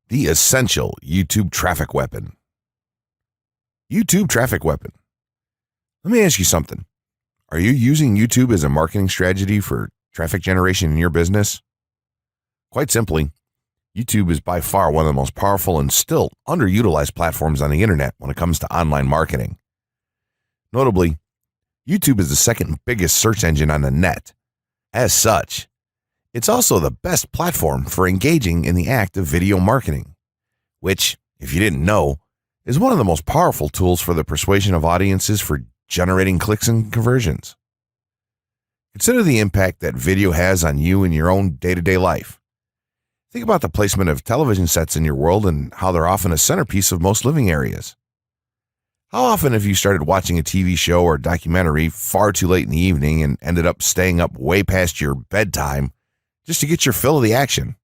The essential YouTube traffic weapon. YouTube traffic weapon. Let me ask you something. Are you using YouTube as a marketing strategy for traffic generation in your business? Quite simply, YouTube is by far one of the most powerful and still underutilized platforms on the internet when it comes to online marketing. Notably, YouTube is the second biggest search engine on the net. As such, it's also the best platform for engaging in the act of video marketing, which, if you didn't know, is one of the most powerful tools for the persuasion of audiences for generating clicks and conversions. Consider the impact that video has on you in your own day-to-day life. Think about the placement of television sets in your world and how they're often a centerpiece of most living areas. How often have you started watching a TV show or documentary far too late in the evening and ended up staying up way past your bedtime just to get your fill of the action?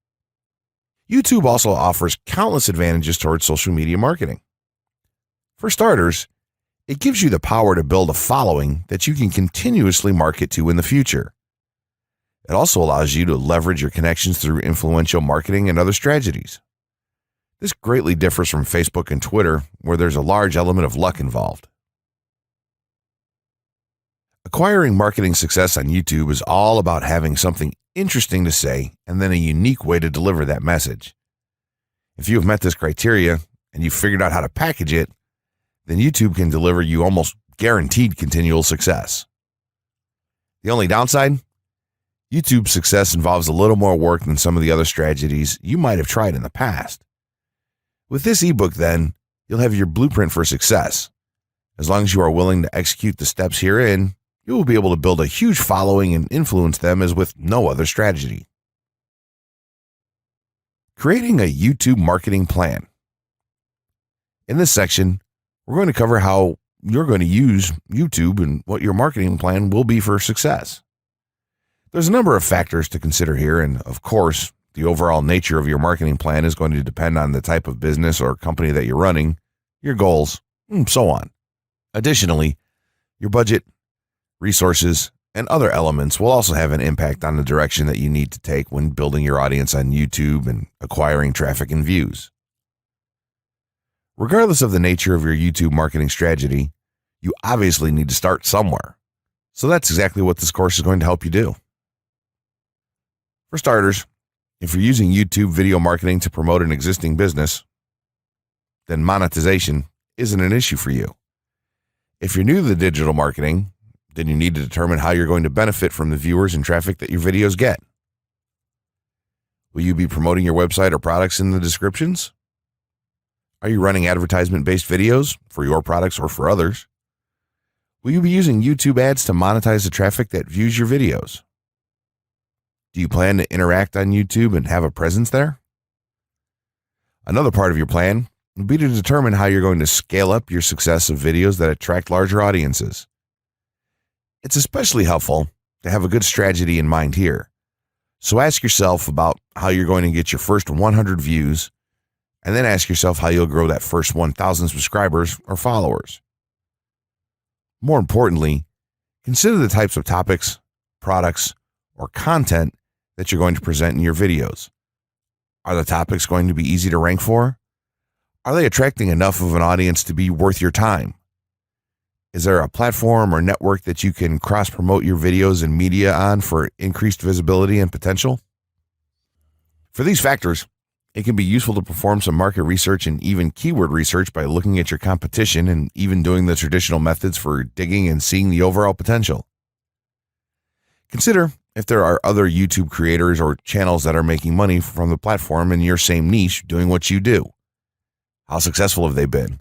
YouTube also offers countless advantages towards social media marketing. For starters, it gives you the power to build a following that you can continuously market to in the future. It also allows you to leverage your connections through influential marketing and other strategies. This greatly differs from Facebook and Twitter, where there's a large element of luck involved. Acquiring marketing success on YouTube is all about having something interesting to say and then a unique way to deliver that message. If you have met this criteria and you've figured out how to package it, then YouTube can deliver you almost guaranteed continual success. The only downside? YouTube's success involves a little more work than some of the other strategies you might have tried in the past. With this ebook, then, you'll have your blueprint for success. As long as you are willing to execute the steps herein, you will be able to build a huge following and influence them as with no other strategy. Creating a YouTube marketing plan. In this section, we're going to cover how you're going to use YouTube and what your marketing plan will be for success. There's a number of factors to consider here, and of course, the overall nature of your marketing plan is going to depend on the type of business or company that you're running, your goals, and so on. Additionally, your budget, resources, and other elements will also have an impact on the direction that you need to take when building your audience on YouTube and acquiring traffic and views. Regardless of the nature of your YouTube marketing strategy, you obviously need to start somewhere. So that's exactly what this course is going to help you do. For starters, if you're using YouTube video marketing to promote an existing business, then monetization isn't an issue for you. If you're new to the digital marketing, then you need to determine how you're going to benefit from the viewers and traffic that your videos get. Will you be promoting your website or products in the descriptions? Are you running advertisement-based videos for your products or for others? Will you be using YouTube ads to monetize the traffic that views your videos? Do you plan to interact on YouTube and have a presence there? Another part of your plan will be to determine how you're going to scale up your success of videos that attract larger audiences. It's especially helpful to have a good strategy in mind here. So ask yourself about how you're going to get your first 100 views, and then ask yourself how you'll grow that first 1,000 subscribers or followers. More importantly, consider the types of topics, products, or content that you're going to present in your videos. Are the topics going to be easy to rank for? Are they attracting enough of an audience to be worth your time? Is there a platform or network that you can cross-promote your videos and media on for increased visibility and potential? For these factors, it can be useful to perform some market research and even keyword research by looking at your competition and even doing the traditional methods for digging and seeing the overall potential. Consider if there are other YouTube creators or channels that are making money from the platform in your same niche doing what you do. How successful have they been?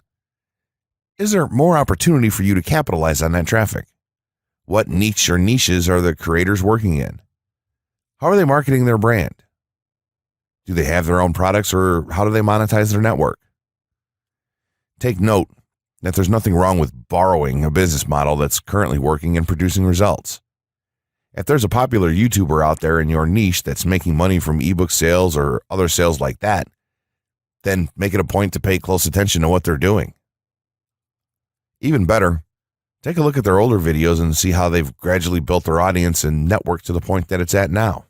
Is there more opportunity for you to capitalize on that traffic? What niche or niches are the creators working in? How are they marketing their brand? Do they have their own products, or how do they monetize their network? Take note that there's nothing wrong with borrowing a business model that's currently working and producing results. If there's a popular YouTuber out there in your niche that's making money from ebook sales or other sales like that, then make it a point to pay close attention to what they're doing. Even better, take a look at their older videos and see how they've gradually built their audience and network to the point that it's at now.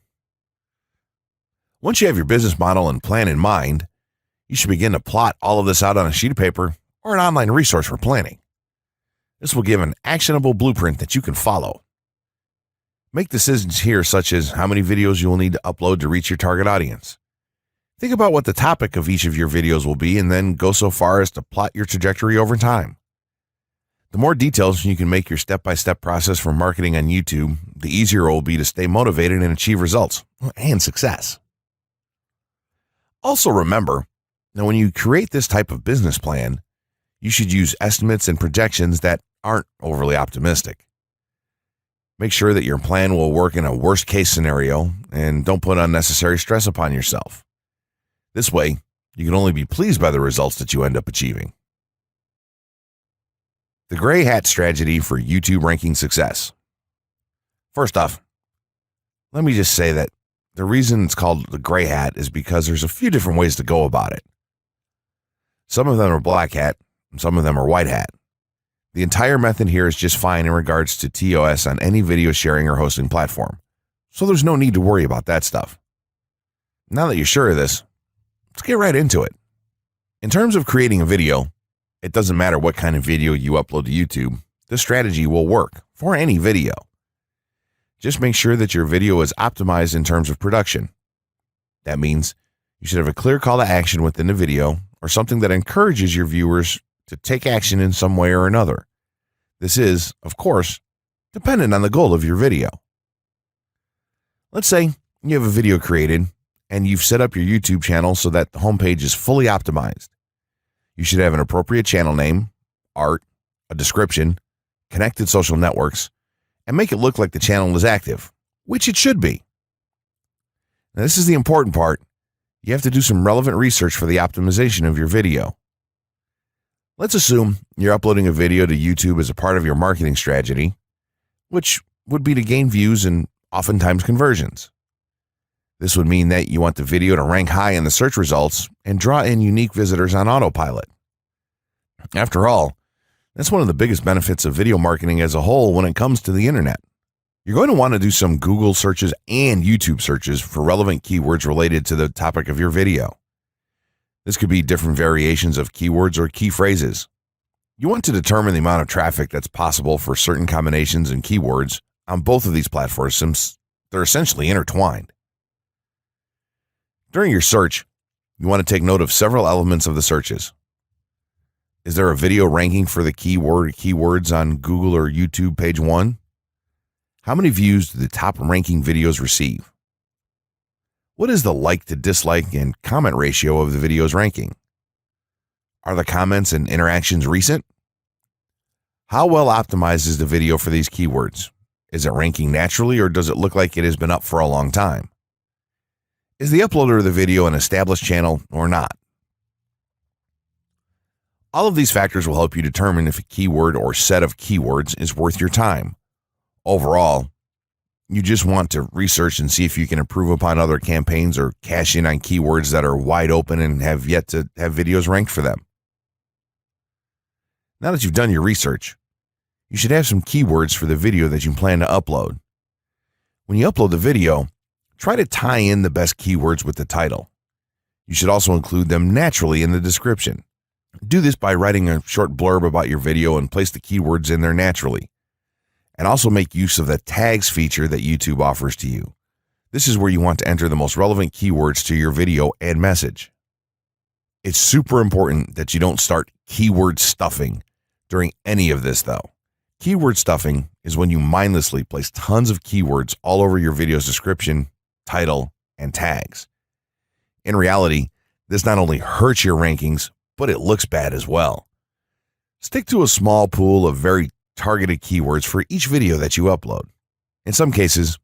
Once you have your business model and plan in mind, You should begin to plot all of this out on a sheet of paper or an online resource for planning. This will give an actionable blueprint that you can follow. Make decisions here, such as how many videos you will need to upload to reach your target audience. Think about what the topic of each of your videos will be, and then go so far as to plot your trajectory over time. The more details you can make your step-by-step process for marketing on YouTube, the easier it will be to stay motivated and achieve results and success. Also remember that when you create this type of business plan, you should use estimates and projections that aren't overly optimistic. Make sure that your plan will work in a worst-case scenario and don't put unnecessary stress upon yourself. This way, you can only be pleased by the results that you end up achieving. The gray hat strategy for YouTube ranking success. First off, let me just say that the reason it's called the gray hat is because there's a few different ways to go about it. Some of them are black hat, and some of them are white hat. The entire method here is just fine in regards to TOS on any video sharing or hosting platform, so there's no need to worry about that stuff. Now that you're sure of this, let's get right into it. In terms of creating a video, it doesn't matter what kind of video you upload to YouTube, this strategy will work for any video. Just make sure that your video is optimized in terms of production. That means you should have a clear call to action within the video or something that encourages your viewers to take action in some way or another. This is, of course, dependent on the goal of your video. Let's say you have a video created and you've set up your YouTube channel so that the homepage is fully optimized. You should have an appropriate channel name, art, a description, connected social networks, and make it look like the channel is active, which it should be. Now, this is the important part. You have to do some relevant research for the optimization of your video. Let's assume you're uploading a video to YouTube as a part of your marketing strategy, which would be to gain views and oftentimes conversions. This would mean that you want the video to rank high in the search results and draw in unique visitors on autopilot. After all, that's one of the biggest benefits of video marketing as a whole when it comes to the internet. You're going to want to do some Google searches and YouTube searches for relevant keywords related to the topic of your video. This could be different variations of keywords or key phrases. You want to determine the amount of traffic that's possible for certain combinations and keywords on both of these platforms since they're essentially intertwined. During your search, you want to take note of several elements of the searches. Is there a video ranking for the keyword or keywords on Google or YouTube page 1? How many views do the top ranking videos receive? What is the like to dislike and comment ratio of the video's ranking? Are the comments and interactions recent? How well optimized is the video for these keywords? Is it ranking naturally or does it look like it has been up for a long time? Is the uploader of the video an established channel or not? All of these factors will help you determine if a keyword or set of keywords is worth your time. Overall, you just want to research and see if you can improve upon other campaigns or cash in on keywords that are wide open and have yet to have videos ranked for them. Now that you've done your research, you should have some keywords for the video that you plan to upload. When you upload the video, try to tie in the best keywords with the title. You should also include them naturally in the description. Do this by writing a short blurb about your video and place the keywords in there naturally. And also make use of the tags feature that YouTube offers to you. This is where you want to enter the most relevant keywords to your video and message. It's super important that you don't start keyword stuffing during any of this though. Keyword stuffing is when you mindlessly place tons of keywords all over your video's description, title, and tags. In reality, this not only hurts your rankings, but it looks bad as well. Stick to a small pool of very targeted keywords for each video that you upload. In some cases,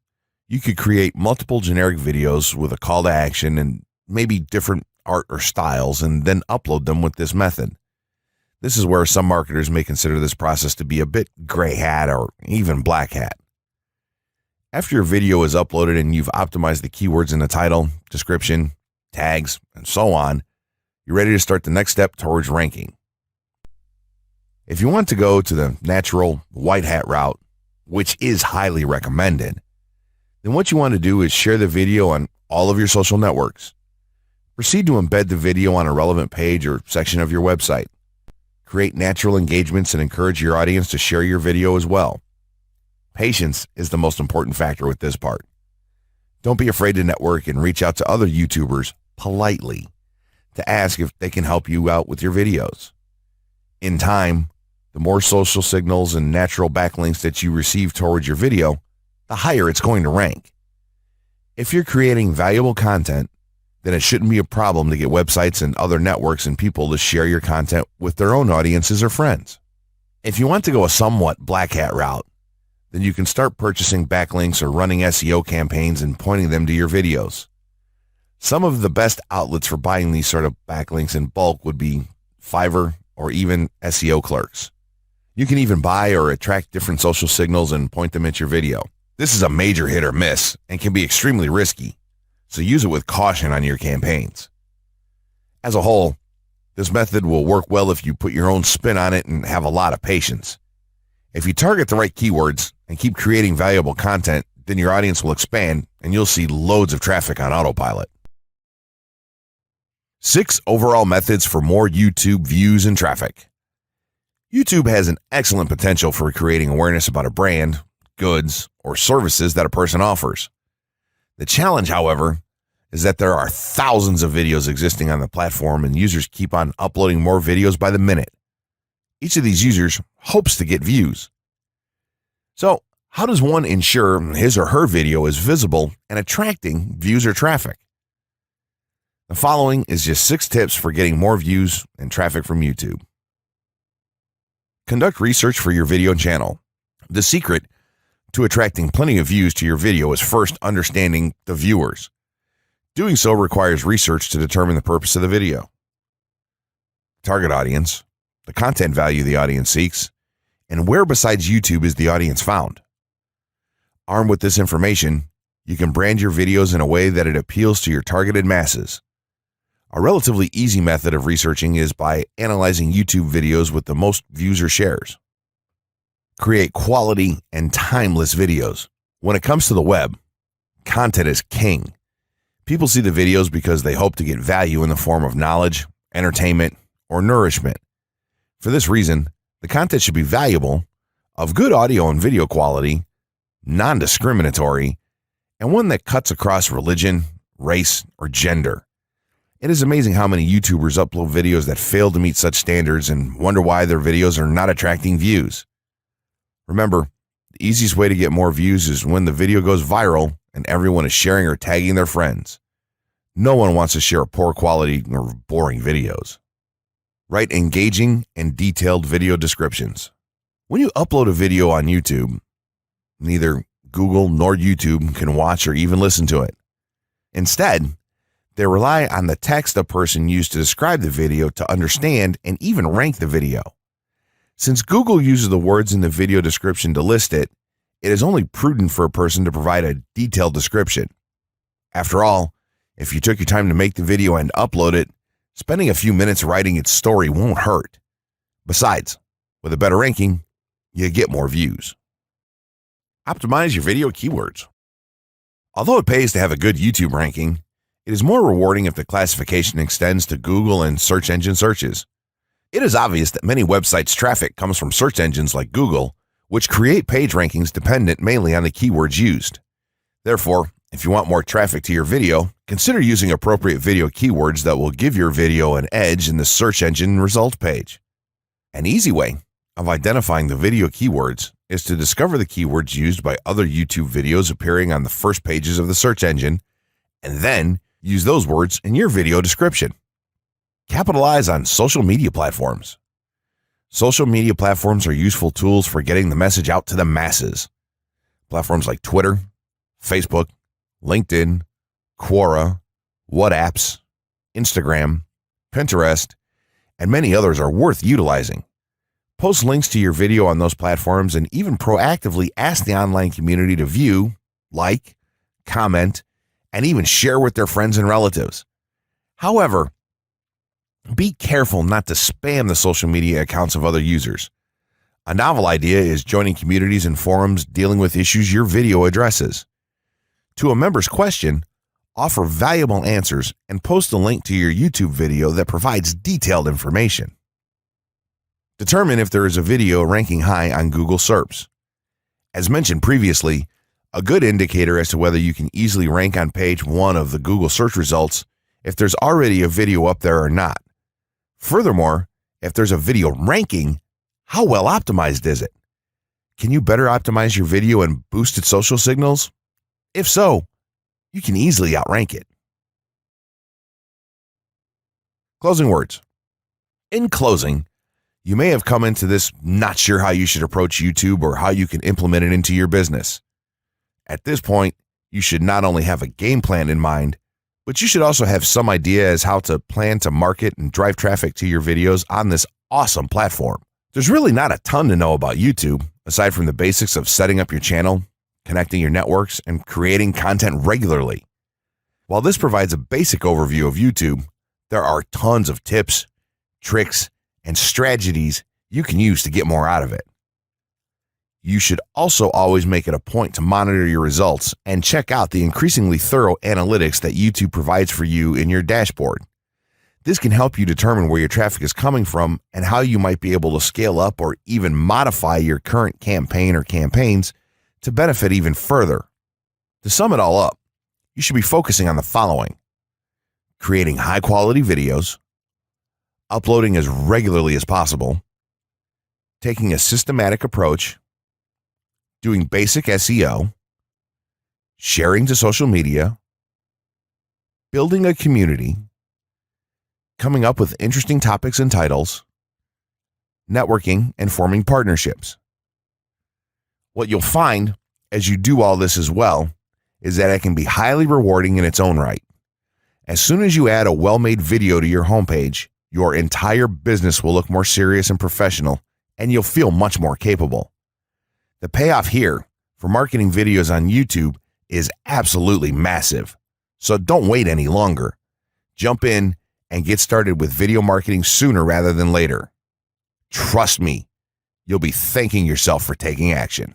you could create multiple generic videos with a call to action and maybe different art or styles and then upload them with this method. This is where some marketers may consider this process to be a bit gray hat or even black hat. After your video is uploaded and you've optimized the keywords in the title, description, tags, and so on, you're ready to start the next step towards ranking. If you want to go to the natural white hat route, which is highly recommended, then what you want to do is share the video on all of your social networks. Proceed to embed the video on a relevant page or section of your website. Create natural engagements and encourage your audience to share your video as well. Patience is the most important factor with this part. Don't be afraid to network and reach out to other YouTubers politely to ask if they can help you out with your videos. In time, the more social signals and natural backlinks that you receive towards your video, the higher it's going to rank. If you're creating valuable content, then it shouldn't be a problem to get websites and other networks and people to share your content with their own audiences or friends. If you want to go a somewhat black hat route, then you can start purchasing backlinks or running SEO campaigns and pointing them to your videos. Some of the best outlets for buying these sort of backlinks in bulk would be Fiverr or even SEO clerks. You can even buy or attract different social signals and point them at your video. This is a major hit or miss and can be extremely risky, so use it with caution on your campaigns. As a whole, this method will work well if you put your own spin on it and have a lot of patience. If you target the right keywords and keep creating valuable content, then your audience will expand and you'll see loads of traffic on autopilot. 6 overall methods for more YouTube views and traffic. YouTube has an excellent potential for creating awareness about a brand, goods, or services that a person offers. The challenge, however, is that there are thousands of videos existing on the platform and users keep on uploading more videos by the minute. Each of these users hopes to get views. So, how does one ensure his or her video is visible and attracting views or traffic? The following is just 6 tips for getting more views and traffic from YouTube. Conduct research for your video channel. The secret to attracting plenty of views to your video is first understanding the viewers. Doing so requires research to determine the purpose of the video, target audience, the content value the audience seeks, and where besides YouTube is the audience found. Armed with this information, you can brand your videos in a way that it appeals to your targeted masses. A relatively easy method of researching is by analyzing YouTube videos with the most views or shares. Create quality and timeless videos. When it comes to the web, content is king. People see the videos because they hope to get value in the form of knowledge, entertainment, or nourishment. For this reason, the content should be valuable, of good audio and video quality, non-discriminatory, and one that cuts across religion, race, or gender. It is amazing how many YouTubers upload videos that fail to meet such standards and wonder why their videos are not attracting views. Remember, the easiest way to get more views is when the video goes viral and everyone is sharing or tagging their friends. No one wants to share poor quality or boring videos. Write engaging and detailed video descriptions. When you upload a video on YouTube, neither Google nor YouTube can watch or even listen to it. Instead, they rely on the text a person used to describe the video to understand and even rank the video. Since Google uses the words in the video description to list it, it is only prudent for a person to provide a detailed description. After all, if you took your time to make the video and upload it, spending a few minutes writing its story won't hurt. Besides, with a better ranking, you get more views. Optimize your video keywords. Although it pays to have a good YouTube ranking, it is more rewarding if the classification extends to Google and search engine searches. It is obvious that many websites' traffic comes from search engines like Google, which create page rankings dependent mainly on the keywords used. Therefore, if you want more traffic to your video, consider using appropriate video keywords that will give your video an edge in the search engine result page. An easy way of identifying the video keywords is to discover the keywords used by other YouTube videos appearing on the first pages of the search engine, and then use those words in your video description. Capitalize on social media platforms. Social media platforms are useful tools for getting the message out to the masses. Platforms like Twitter, Facebook, LinkedIn, Quora, WhatsApp, Instagram, Pinterest, and many others are worth utilizing. Post links to your video on those platforms and even proactively ask the online community to view, like, comment, and even share with their friends and relatives. However, be careful not to spam the social media accounts of other users. A novel idea is joining communities and forums dealing with issues your video addresses. To a member's question, offer valuable answers, and post a link to your YouTube video that provides detailed information. Determine if there is a video ranking high on Google SERPs. As mentioned previously, a good indicator as to whether you can easily rank on page 1 of the Google search results if there's already a video up there or not. Furthermore, if there's a video ranking, how well optimized is it? Can you better optimize your video and boost its social signals? If so, you can easily outrank it. Closing words. In closing, you may have come into this not sure how you should approach YouTube or how you can implement it into your business. At this point, you should not only have a game plan in mind, but you should also have some idea as how to plan to market and drive traffic to your videos on this awesome platform. There's really not a ton to know about YouTube, aside from the basics of setting up your channel, connecting your networks, and creating content regularly. While this provides a basic overview of YouTube, there are tons of tips, tricks, and strategies you can use to get more out of it. You should also always make it a point to monitor your results and check out the increasingly thorough analytics that YouTube provides for you in your dashboard. This can help you determine where your traffic is coming from and how you might be able to scale up or even modify your current campaign or campaigns to benefit even further. To sum it all up, you should be focusing on the following: creating high-quality videos, uploading as regularly as possible, taking a systematic approach, doing basic SEO, sharing to social media, building a community, coming up with interesting topics and titles, networking, and forming partnerships. What you'll find as you do all this as well is that it can be highly rewarding in its own right. As soon as you add a well-made video to your homepage, your entire business will look more serious and professional, and you'll feel much more capable. The payoff here for marketing videos on YouTube is absolutely massive. So don't wait any longer. Jump in and get started with video marketing sooner rather than later. Trust me, you'll be thanking yourself for taking action.